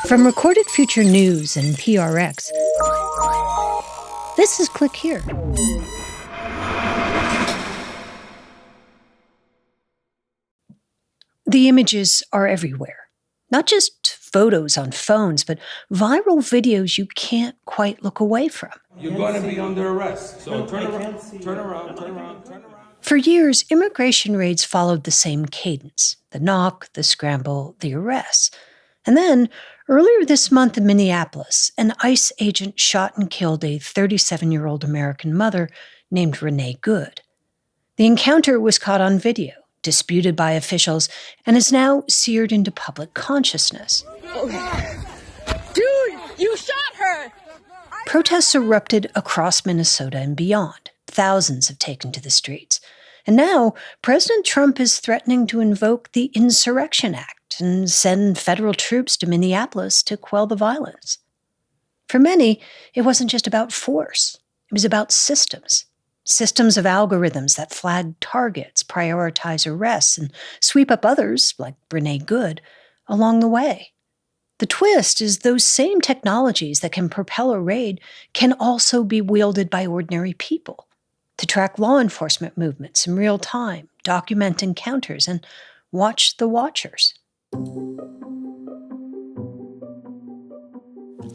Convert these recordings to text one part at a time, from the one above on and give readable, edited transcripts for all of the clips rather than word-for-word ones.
From Recorded Future News and PRX, this is Click Here. The images are everywhere. Not just photos on phones, but viral videos you can't quite look away from. You're going to be under arrest. So turn around. For years, immigration raids followed the same cadence: the knock, the scramble, the arrests. And then, earlier this month in Minneapolis, an ICE agent shot and killed a 37-year-old American mother named Renee Good. The encounter was caught on video, disputed by officials, and is now seared into public consciousness. Dude, you shot her! Protests erupted across Minnesota and beyond. Thousands have taken to the streets. And now, President Trump is threatening to invoke the Insurrection Act and send federal troops to Minneapolis to quell the violence. For many, it wasn't just about force. It was about systems. Systems of algorithms that flag targets, prioritize arrests, and sweep up others, like Renee Good, along the way. The twist is those same technologies that can propel a raid can also be wielded by ordinary people to track law enforcement movements in real time, document encounters, and watch the watchers.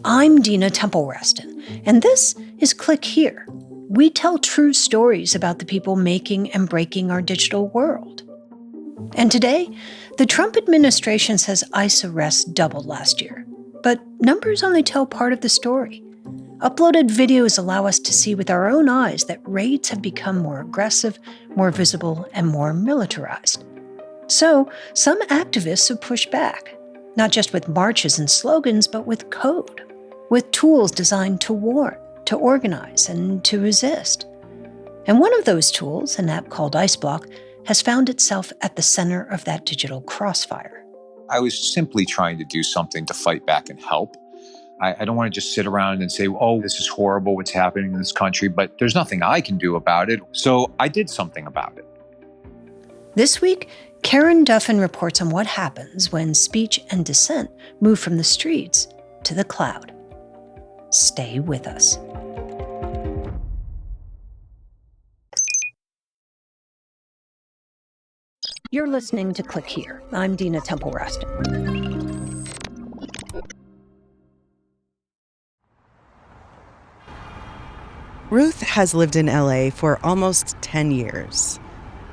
I'm Dina Temple-Raston, and this is Click Here. We tell true stories about the people making and breaking our digital world. And today, the Trump administration says ICE arrests doubled last year. But numbers only tell part of the story. Uploaded videos allow us to see with our own eyes that raids have become more aggressive, more visible, and more militarized. So, some activists have pushed back, not just with marches and slogans, but with code, with tools designed to warn, to organize, and to resist. And one of those tools, an app called IceBlock, has found itself at the center of that digital crossfire. I was simply trying to do something to fight back and help. I don't want to just sit around and say, oh, this is horrible what's happening in this country, but there's nothing I can do about it. So I did something about it. This week, Karen Duffin reports on what happens when speech and dissent move from the streets to the cloud. Stay with us. You're listening to Click Here. I'm Dina Temple-Raston. Ruth has lived in LA for almost 10 years.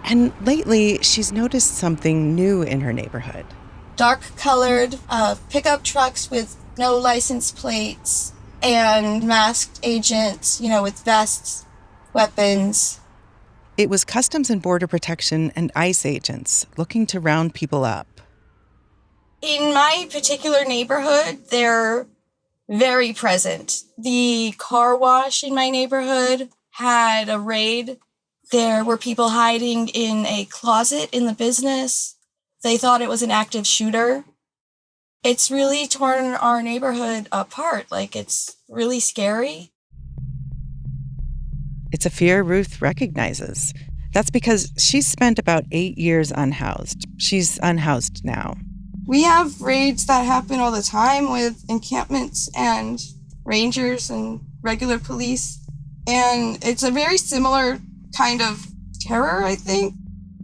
And lately, she's noticed something new in her neighborhood. Dark-colored pickup trucks with no license plates and masked agents, with vests, weapons. It was Customs and Border Protection and ICE agents looking to round people up. In my particular neighborhood, they're very present. The car wash in my neighborhood had a raid. There were people hiding in a closet in the business. They thought it was an active shooter. It's really torn our neighborhood apart. It's really scary. It's a fear Ruth recognizes. That's because she's spent about 8 years unhoused. She's unhoused now. We have raids that happen all the time with encampments and rangers and regular police. And it's a very similar kind of terror, I think.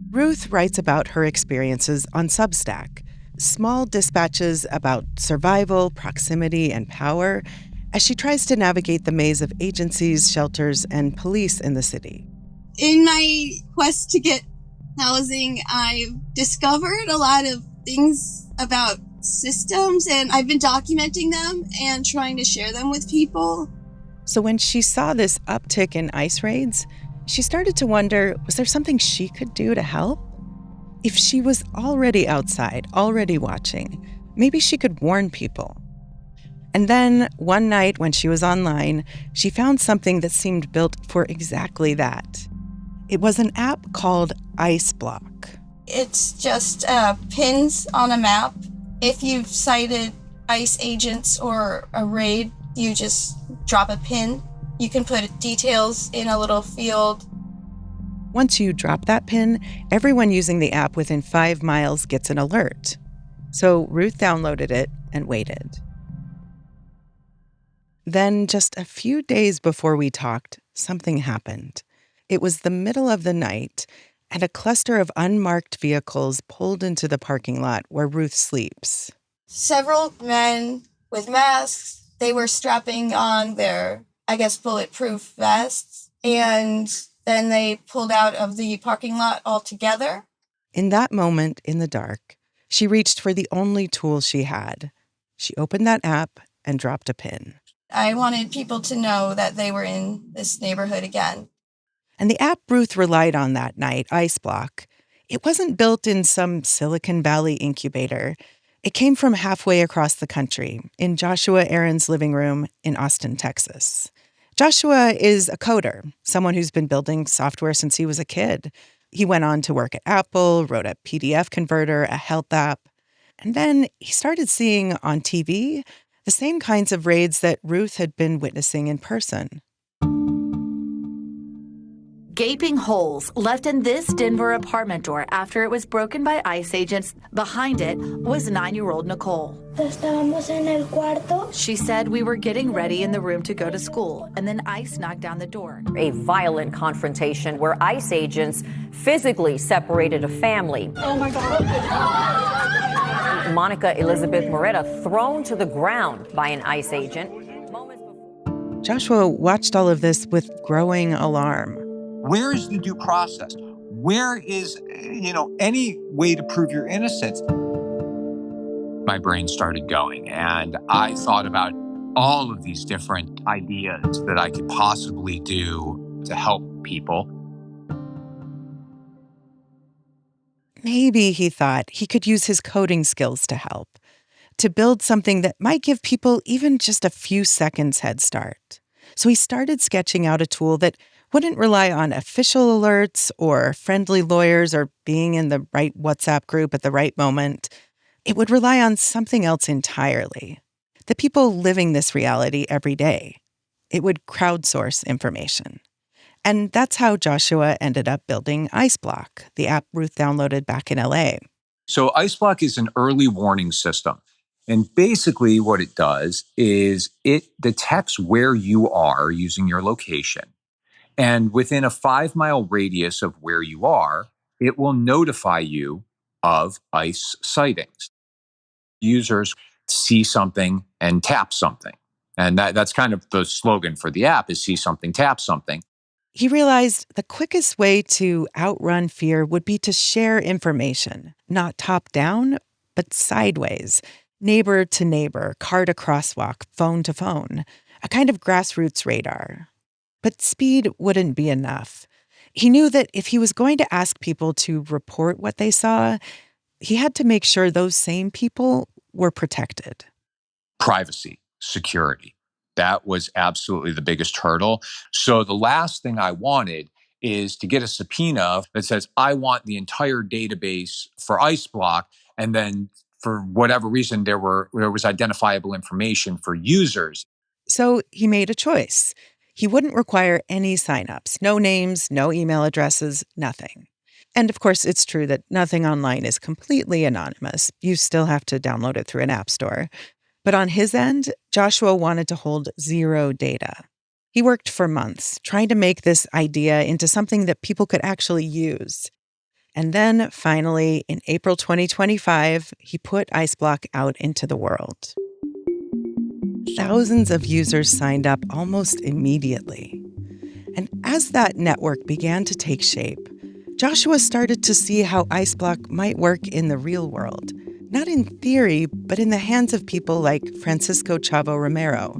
Ruth writes about her experiences on Substack, small dispatches about survival, proximity, and power, as she tries to navigate the maze of agencies, shelters, and police in the city. In my quest to get housing, I've discovered a lot of things about systems, and I've been documenting them and trying to share them with people. So when she saw this uptick in ICE raids, she started to wonder, was there something she could do to help? If she was already outside, already watching, maybe she could warn people. And then one night when she was online, she found something that seemed built for exactly that. It was an app called IceBlock. It's just pins on a map. If you've sighted ICE agents or a raid, you just drop a pin. You can put details in a little field. Once you drop that pin, everyone using the app within 5 miles gets an alert. So Ruth downloaded it and waited. Then, just a few days before we talked, something happened. It was the middle of the night, and a cluster of unmarked vehicles pulled into the parking lot where Ruth sleeps. Several men with masks, they were strapping on their, I guess, bulletproof vests, and then they pulled out of the parking lot altogether. In that moment, in the dark, she reached for the only tool she had. She opened that app and dropped a pin. I wanted people to know that they were in this neighborhood again. And the app Ruth relied on that night, IceBlock, it wasn't built in some Silicon Valley incubator. It came from halfway across the country, in Joshua Aaron's living room in Austin, Texas. Joshua is a coder, someone who's been building software since he was a kid. He went on to work at Apple, wrote a PDF converter, a health app. And then he started seeing on TV the same kinds of raids that Ruth had been witnessing in person. Gaping holes left in this Denver apartment door after it was broken by ICE agents. Behind it was 9-year-old Nicole. Estábamos en el cuarto. She said we were getting ready in the room to go to school, and then ICE knocked down the door. A violent confrontation where ICE agents physically separated a family. Oh my God. Monica Elizabeth Moretta thrown to the ground by an ICE agent. Joshua watched all of this with growing alarm. Where is the due process? Where is, any way to prove your innocence? My brain started going, and I thought about all of these different ideas that I could possibly do to help people. Maybe, he thought, he could use his coding skills to help, to build something that might give people even just a few seconds head start. So he started sketching out a tool that wouldn't rely on official alerts or friendly lawyers or being in the right WhatsApp group at the right moment. It would rely on something else entirely. The people living this reality every day. It would crowdsource information. And that's how Joshua ended up building IceBlock, the app Ruth downloaded back in LA. So IceBlock is an early warning system. And basically what it does is it detects where you are using your location. And within a 5-mile radius of where you are, it will notify you of ICE sightings. Users see something and tap something. And that's kind of the slogan for the app is see something, tap something. He realized the quickest way to outrun fear would be to share information, not top down, but sideways, neighbor to neighbor, car to crosswalk, phone to phone, a kind of grassroots radar. But speed wouldn't be enough. He knew that if he was going to ask people to report what they saw, he had to make sure those same people were protected. Privacy, security. That was absolutely the biggest hurdle. So the last thing I wanted is to get a subpoena that says, I want the entire database for IceBlock, and then for whatever reason, there was identifiable information for users. So he made a choice. He wouldn't require any signups, no names, no email addresses, nothing. And of course, it's true that nothing online is completely anonymous. You still have to download it through an app store. But on his end, Joshua wanted to hold zero data. He worked for months trying to make this idea into something that people could actually use. And then finally, in April 2025, he put IceBlock out into the world. Thousands of users signed up almost immediately. And as that network began to take shape, Joshua started to see how IceBlock might work in the real world. Not in theory, but in the hands of people like Francisco Chavo Romero.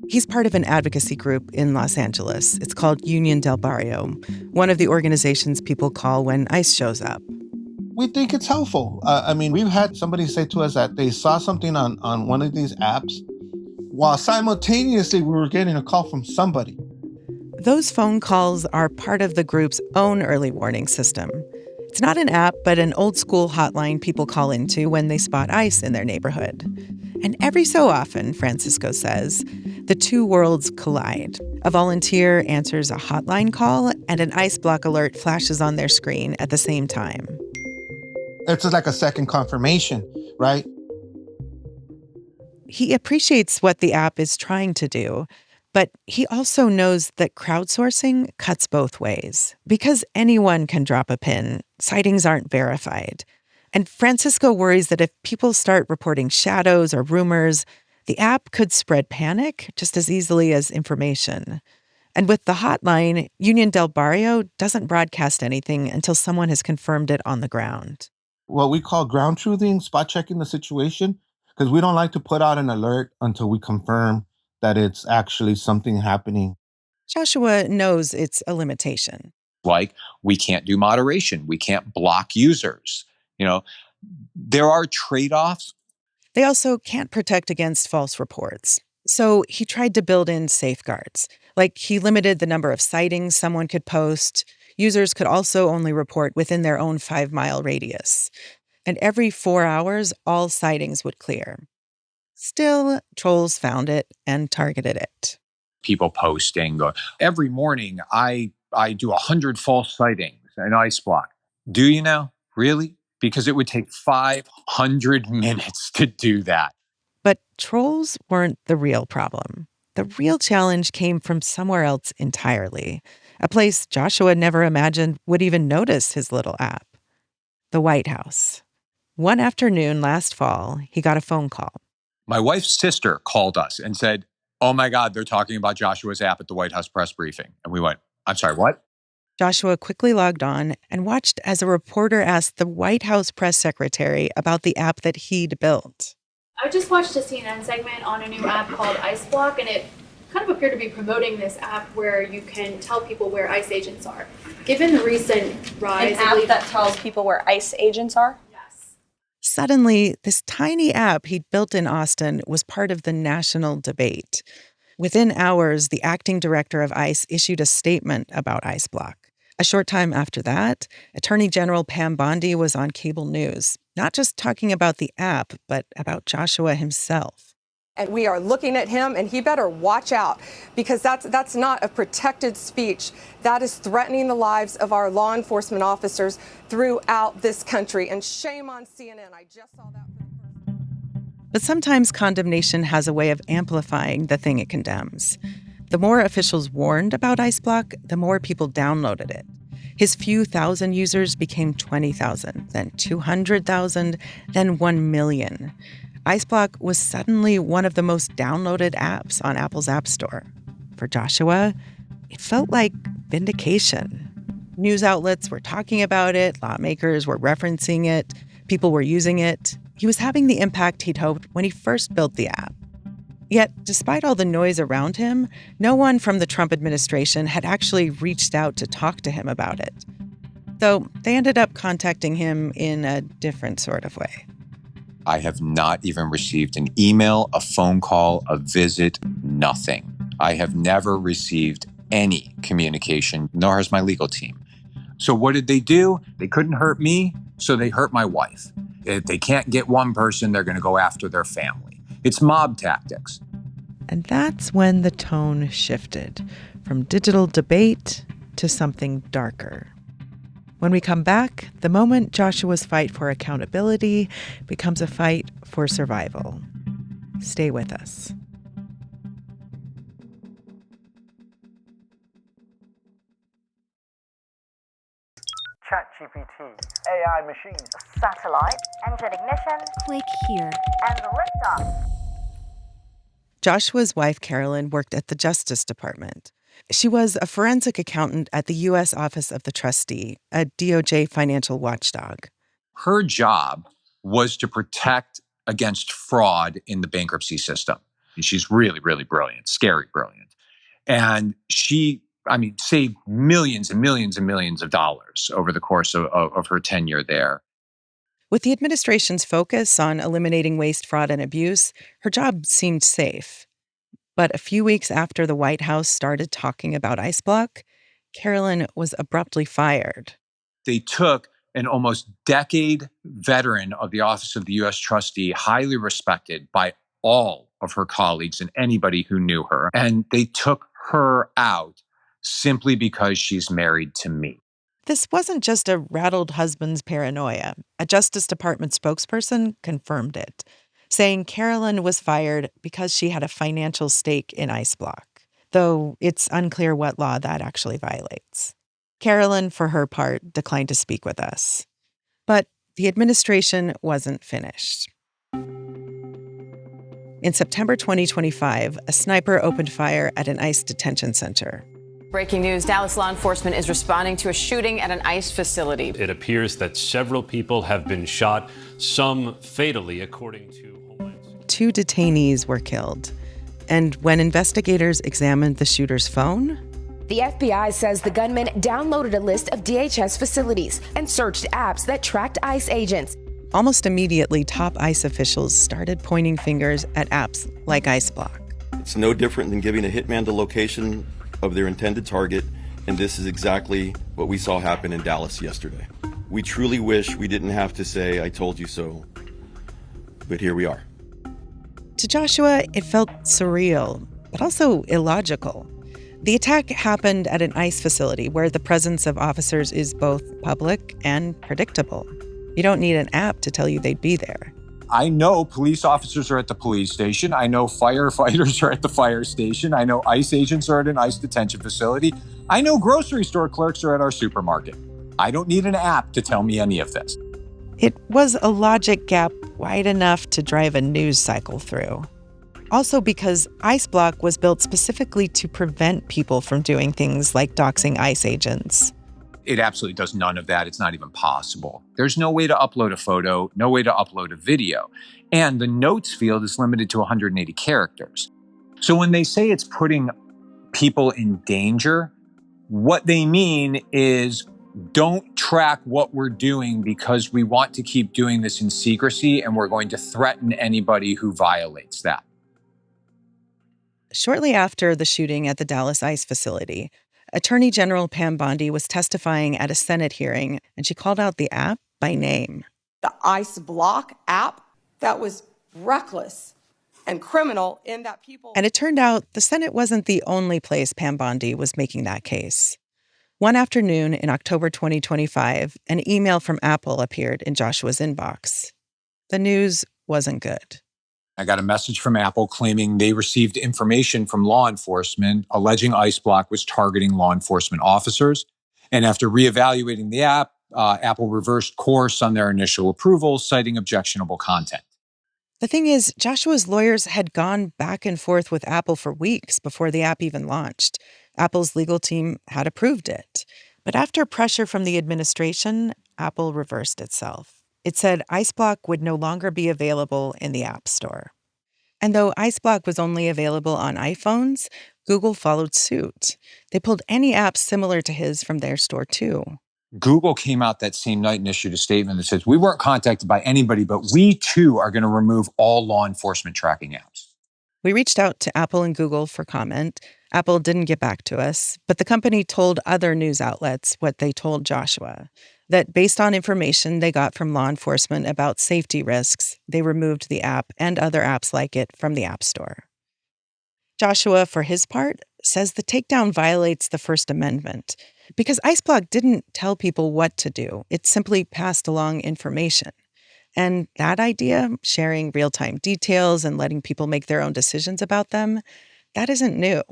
He's part of an advocacy group in Los Angeles. It's called Union del Barrio, one of the organizations people call when ICE shows up. We think it's helpful. We've had somebody say to us that they saw something on one of these apps while simultaneously we were getting a call from somebody. Those phone calls are part of the group's own early warning system. It's not an app, but an old-school hotline people call into when they spot ICE in their neighborhood. And every so often, Francisco says, the two worlds collide. A volunteer answers a hotline call, and an IceBlock alert flashes on their screen at the same time. It's like a second confirmation, right? He appreciates what the app is trying to do, but he also knows that crowdsourcing cuts both ways. Because anyone can drop a pin, sightings aren't verified. And Francisco worries that if people start reporting shadows or rumors, the app could spread panic just as easily as information. And with the hotline, Union del Barrio doesn't broadcast anything until someone has confirmed it on the ground. What we call ground truthing, spot checking the situation, because we don't like to put out an alert until we confirm that it's actually something happening. Joshua knows it's a limitation. Like, we can't do moderation. We can't block users. There are trade-offs. They also can't protect against false reports. So he tried to build in safeguards. Like, he limited the number of sightings someone could post. Users could also only report within their own 5-mile radius. And every 4 hours, all sightings would clear. Still, trolls found it and targeted it. People posting, every morning I do 100 false sightings in Ice Block. Do you now? Really? Because it would take 500 minutes to do that. But trolls weren't the real problem. The real challenge came from somewhere else entirely, a place Joshua never imagined would even notice his little app. The White House. One afternoon last fall, he got a phone call. My wife's sister called us and said, "Oh my God, they're talking about Joshua's app at the White House press briefing." And we went, "I'm sorry, what?" Joshua quickly logged on and watched as a reporter asked the White House press secretary about the app that he'd built. I just watched a CNN segment on a new app called Ice Block, and it kind of appeared to be promoting this app where you can tell people where ICE agents are. Given the recent rise... An app that tells people where ICE agents are? Yes. Suddenly, this tiny app he'd built in Austin was part of the national debate. Within hours, the acting director of ICE issued a statement about Ice Block. A short time after that, Attorney General Pam Bondi was on cable news, not just talking about the app, but about Joshua himself. And we are looking at him, and he better watch out, because that's not a protected speech. That is threatening the lives of our law enforcement officers throughout this country. And shame on CNN. I just saw that for the first time. But sometimes condemnation has a way of amplifying the thing it condemns. The more officials warned about Ice Block, the more people downloaded it. His few thousand users became 20,000, then 200,000, then 1 million. Ice Block was suddenly one of the most downloaded apps on Apple's App Store. For Joshua, it felt like vindication. News outlets were talking about it, lawmakers were referencing it, people were using it. He was having the impact he'd hoped when he first built the app. Yet, despite all the noise around him, no one from the Trump administration had actually reached out to talk to him about it. Though they ended up contacting him in a different sort of way. I have not even received an email, a phone call, a visit, nothing. I have never received any communication, nor has my legal team. So what did they do? They couldn't hurt me, so they hurt my wife. If they can't get one person, they're going to go after their family. It's mob tactics. And that's when the tone shifted from digital debate to something darker. When we come back, the moment Joshua's fight for accountability becomes a fight for survival. Stay with us. ChatGPT, AI machines, satellite, engine ignition, click here, and liftoff. Joshua's wife, Carolyn, worked at the Justice Department. She was a forensic accountant at the U.S. Office of the Trustee, a DOJ financial watchdog. Her job was to protect against fraud in the bankruptcy system. And she's really, really brilliant, scary brilliant. And she saved millions and millions and millions of dollars over the course of her tenure there. With the administration's focus on eliminating waste, fraud, and abuse, her job seemed safe. But a few weeks after the White House started talking about Ice Block, Carolyn was abruptly fired. They took an almost decade veteran of the Office of the U.S. Trustee, highly respected by all of her colleagues and anybody who knew her, and they took her out simply because she's married to me. This wasn't just a rattled husband's paranoia. A Justice Department spokesperson confirmed it. saying Carolyn was fired because she had a financial stake in IceBlock, though it's unclear what law that actually violates. Carolyn, for her part, declined to speak with us. But the administration wasn't finished. In September 2025, a sniper opened fire at an ICE detention center. Breaking news, Dallas law enforcement is responding to a shooting at an ICE facility. It appears that several people have been shot, some fatally, according to Homeland Security. 2 detainees were killed. And when investigators examined the shooter's phone, the FBI says the gunman downloaded a list of DHS facilities and searched apps that tracked ICE agents. almost immediately top ICE officials started pointing fingers at apps like IceBlock. It's no different than giving a hitman the location of their intended target, and this is exactly what we saw happen in Dallas yesterday. We truly wish we didn't have to say, "I told you so," but here we are. To Joshua, it felt surreal, but also illogical. The attack happened at an ICE facility where the presence of officers is both public and predictable. You don't need an app to tell you they'd be there. I know police officers are at the police station. I know firefighters are at the fire station. I know ICE agents are at an ICE detention facility. I know grocery store clerks are at our supermarket. I don't need an app to tell me any of this. It was a logic gap wide enough to drive a news cycle through. Also because IceBlock was built specifically to prevent people from doing things like doxing ICE agents. It absolutely does none of that. It's not even possible. There's no way to upload a photo, no way to upload a video. And the notes field is limited to 180 characters. So when they say it's putting people in danger, what they mean is don't track what we're doing because we want to keep doing this in secrecy and we're going to threaten anybody who violates that. Shortly after the shooting at the Dallas ICE facility, Attorney General Pam Bondi was testifying at a Senate hearing, and she called out the app by name. The IceBlock app, that was reckless and criminal in that people... And it turned out the Senate wasn't the only place Pam Bondi was making that case. One afternoon in October 2025, an email from Apple appeared in Joshua's inbox. The news wasn't good. I got a message from Apple claiming they received information from law enforcement alleging IceBlock was targeting law enforcement officers. And after reevaluating the app, Apple reversed course on their initial approval, citing objectionable content. The thing is, Joshua's lawyers had gone back and forth with Apple for weeks before the app even launched. Apple's legal team had approved it. But after pressure from the administration, Apple reversed itself. It said IceBlock would no longer be available in the App Store. And though IceBlock was only available on iPhones, Google followed suit. They pulled any apps similar to his from their store too. Google came out that same night and issued a statement that says, we weren't contacted by anybody, but we too are going to remove all law enforcement tracking apps. We reached out to Apple and Google for comment. Apple didn't get back to us, but the company told other news outlets what they told Joshua, that based on information they got from law enforcement about safety risks, they removed the app and other apps like it from the App Store. Joshua, for his part, says the takedown violates the First Amendment because IceBlock didn't tell people what to do. It simply passed along information. And that idea, sharing real-time details and letting people make their own decisions about them, that isn't new.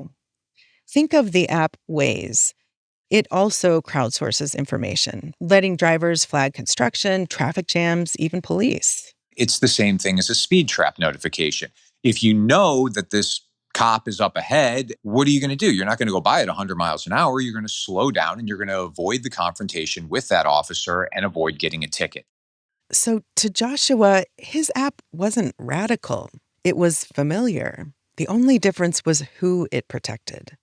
Think of the app Waze. It also crowdsources information, letting drivers flag construction, traffic jams, even police. It's the same thing as a speed trap notification. If you know that this cop is up ahead, what are you going to do? You're not going to go by at 100 miles an hour. You're going to slow down and you're going to avoid the confrontation with that officer and avoid getting a ticket. So to Joshua, his app wasn't radical. It was familiar. The only difference was who it protected.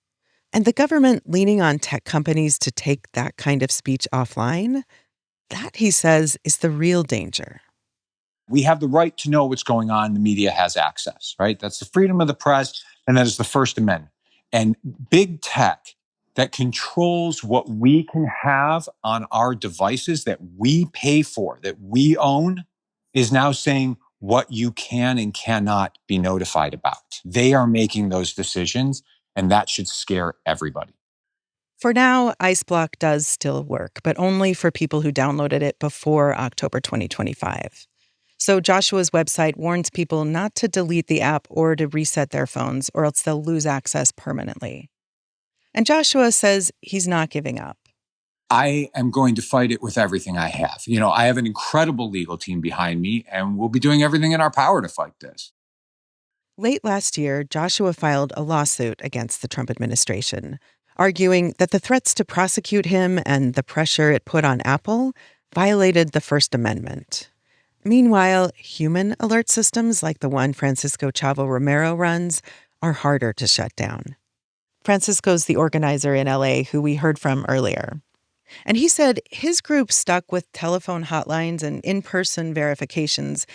And the government leaning on tech companies to take that kind of speech offline, that, he says, is the real danger. We have the right to know what's going on. The media has access, right? That's the freedom of the press, and that is the First Amendment. And big tech that controls what we can have on our devices that we pay for, that we own, is now saying what you can and cannot be notified about. They are making those decisions, and that should scare everybody. For now, IceBlock does still work, but only for people who downloaded it before October 2025. So Joshua's website warns people not to delete the app or to reset their phones, or else they'll lose access permanently. And Joshua says he's not giving up. I am going to fight it with everything I have. I have an incredible legal team behind me, and we'll be doing everything in our power to fight this. Late last year, Joshua filed a lawsuit against the Trump administration, arguing that the threats to prosecute him and the pressure it put on Apple violated the First Amendment. Meanwhile, human alert systems like the one Francisco Chavo Romero runs are harder to shut down. Francisco's the organizer in LA who we heard from earlier. And he said his group stuck with telephone hotlines and in-person verifications,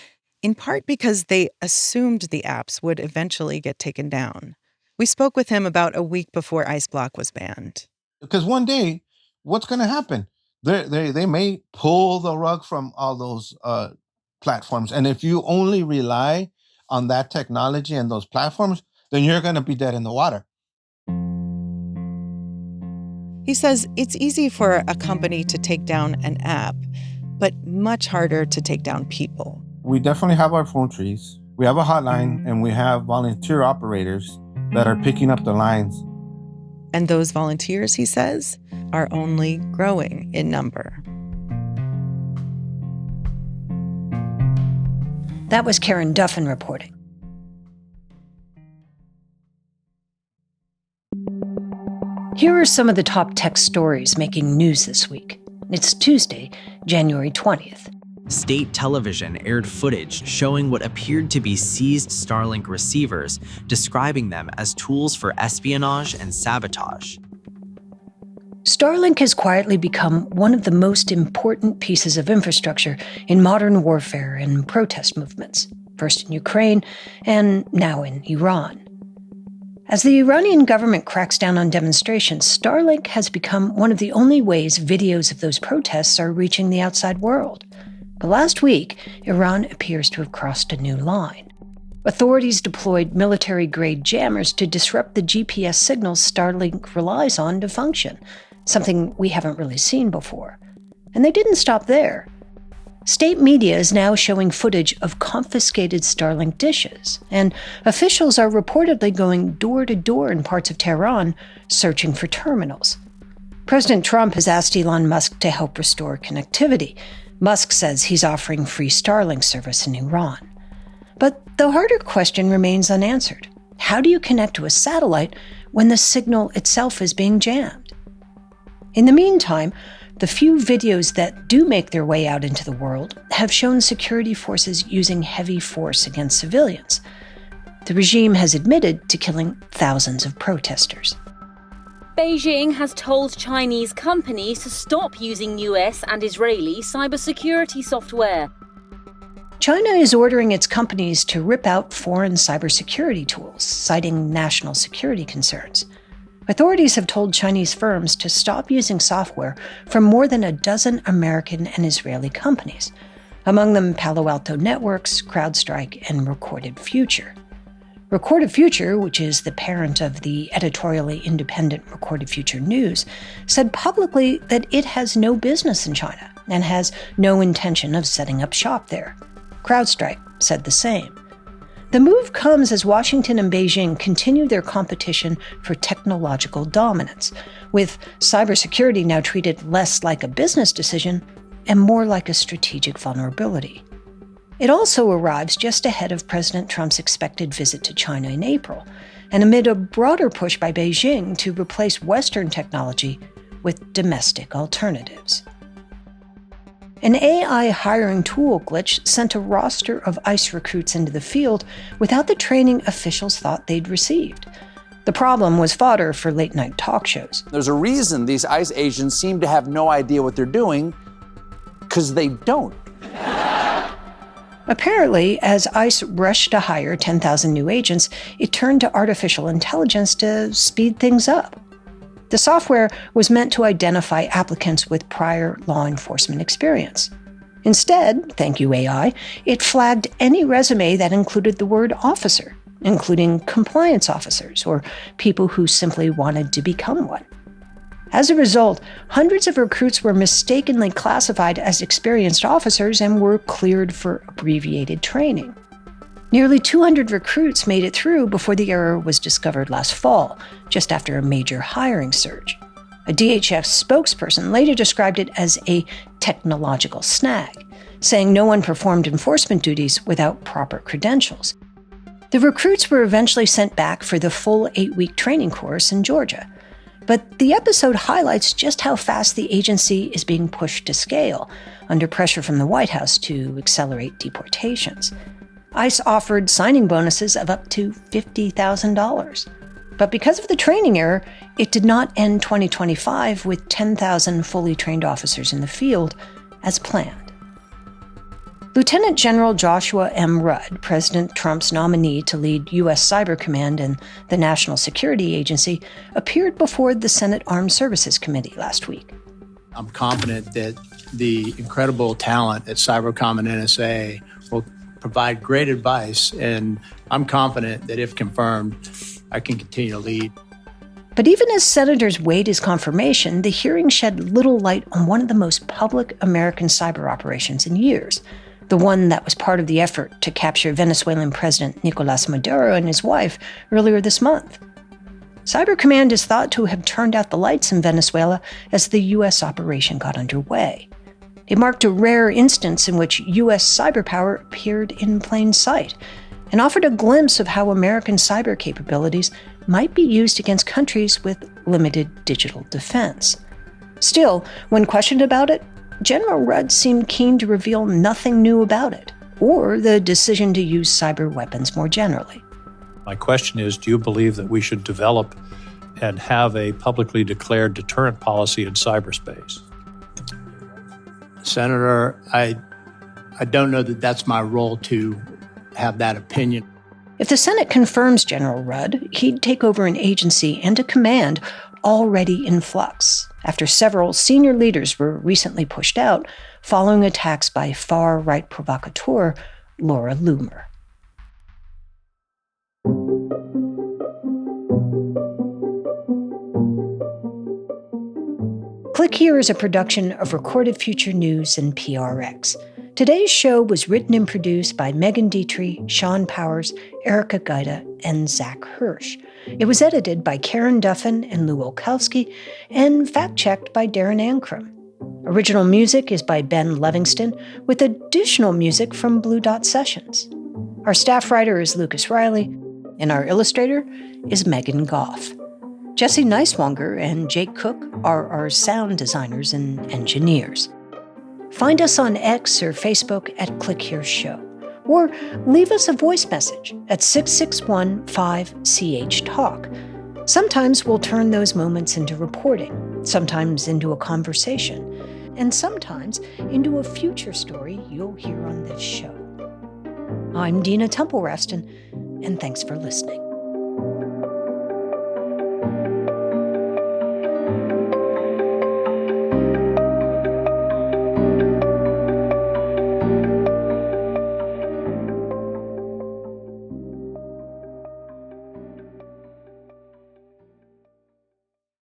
in part because they assumed the apps would eventually get taken down. We spoke with him about a week before IceBlock was banned. Because one day, what's going to happen? They may pull the rug from all those platforms. And if you only rely on that technology and those platforms, then you're going to be dead in the water. He says it's easy for a company to take down an app, but much harder to take down people. We definitely have our phone trees. We have a hotline, and we have volunteer operators that are picking up the lines. And those volunteers, he says, are only growing in number. That was Karen Duffin reporting. Here are some of the top tech stories making news this week. It's Tuesday, January 20th. State television aired footage showing what appeared to be seized Starlink receivers, describing them as tools for espionage and sabotage. Starlink has quietly become one of the most important pieces of infrastructure in modern warfare and protest movements, first in Ukraine and now in Iran. As the Iranian government cracks down on demonstrations, Starlink has become one of the only ways videos of those protests are reaching the outside world. But last week, Iran appears to have crossed a new line. Authorities deployed military-grade jammers to disrupt the GPS signals Starlink relies on to function, something we haven't really seen before. And they didn't stop there. State media is now showing footage of confiscated Starlink dishes, and officials are reportedly going door to door in parts of Tehran searching for terminals. President Trump has asked Elon Musk to help restore connectivity. Musk says he's offering free Starlink service in Iran. But the harder question remains unanswered. How do you connect to a satellite when the signal itself is being jammed? In the meantime, the few videos that do make their way out into the world have shown security forces using heavy force against civilians. The regime has admitted to killing thousands of protesters. Beijing has told Chinese companies to stop using US and Israeli cybersecurity software. China is ordering its companies to rip out foreign cybersecurity tools, citing national security concerns. Authorities have told Chinese firms to stop using software from more than a dozen American and Israeli companies, among them Palo Alto Networks, CrowdStrike, and Recorded Future. Recorded Future, which is the parent of the editorially independent Recorded Future News, said publicly that it has no business in China and has no intention of setting up shop there. CrowdStrike said the same. The move comes as Washington and Beijing continue their competition for technological dominance, with cybersecurity now treated less like a business decision and more like a strategic vulnerability. It also arrives just ahead of President Trump's expected visit to China in April, and amid a broader push by Beijing to replace Western technology with domestic alternatives. An AI hiring tool glitch sent a roster of ICE recruits into the field without the training officials thought they'd received. The problem was fodder for late-night talk shows. There's a reason these ICE agents seem to have no idea what they're doing, because they don't. Apparently, as ICE rushed to hire 10,000 new agents, it turned to artificial intelligence to speed things up. The software was meant to identify applicants with prior law enforcement experience. Instead, thank you AI, it flagged any resume that included the word officer, including compliance officers or people who simply wanted to become one. As a result, hundreds of recruits were mistakenly classified as experienced officers and were cleared for abbreviated training. Nearly 200 recruits made it through before the error was discovered last fall, just after a major hiring surge. A DHS spokesperson later described it as a technological snag, saying no one performed enforcement duties without proper credentials. The recruits were eventually sent back for the full 8-week training course in Georgia. But the episode highlights just how fast the agency is being pushed to scale, under pressure from the White House to accelerate deportations. ICE offered signing bonuses of up to $50,000. But because of the training error, it did not end 2025 with 10,000 fully trained officers in the field as planned. Lieutenant General Joshua M. Rudd, President Trump's nominee to lead U.S. Cyber Command and the National Security Agency, appeared before the Senate Armed Services Committee last week. I'm confident that the incredible talent at Cybercom and NSA will provide great advice, and I'm confident that if confirmed, I can continue to lead. But even as senators weighed his confirmation, the hearing shed little light on one of the most public American cyber operations in years, the one that was part of the effort to capture Venezuelan President Nicolás Maduro and his wife earlier this month. Cyber Command is thought to have turned out the lights in Venezuela as the U.S. operation got underway. It marked a rare instance in which U.S. cyber power appeared in plain sight, and offered a glimpse of how American cyber capabilities might be used against countries with limited digital defense. Still, when questioned about it, General Rudd seemed keen to reveal nothing new about it, or the decision to use cyber weapons more generally. My question is, do you believe that we should develop and have a publicly declared deterrent policy in cyberspace? Senator, I don't know that that's my role to have that opinion. If the Senate confirms General Rudd, he'd take over an agency and a command already in flux, after several senior leaders were recently pushed out following attacks by far-right provocateur Laura Loomer. Click Here is a production of Recorded Future News and PRX. Today's show was written and produced by Megan Dietrich, Sean Powers, Erica Gaida, and Zach Hirsch. It was edited by Karen Duffin and Lou Olkowski, and fact-checked by Darren Ankrum. Original music is by Ben Livingston, with additional music from Blue Dot Sessions. Our staff writer is Lucas Riley, and our illustrator is Megan Goff. Jesse Neiswanger and Jake Cook are our sound designers and engineers. Find us on X or Facebook at Click Here Show, or leave us a voice message at 661-5CH-TALK. Sometimes we'll turn those moments into reporting, sometimes into a conversation, and sometimes into a future story you'll hear on this show. I'm Dina Temple-Raston, and thanks for listening.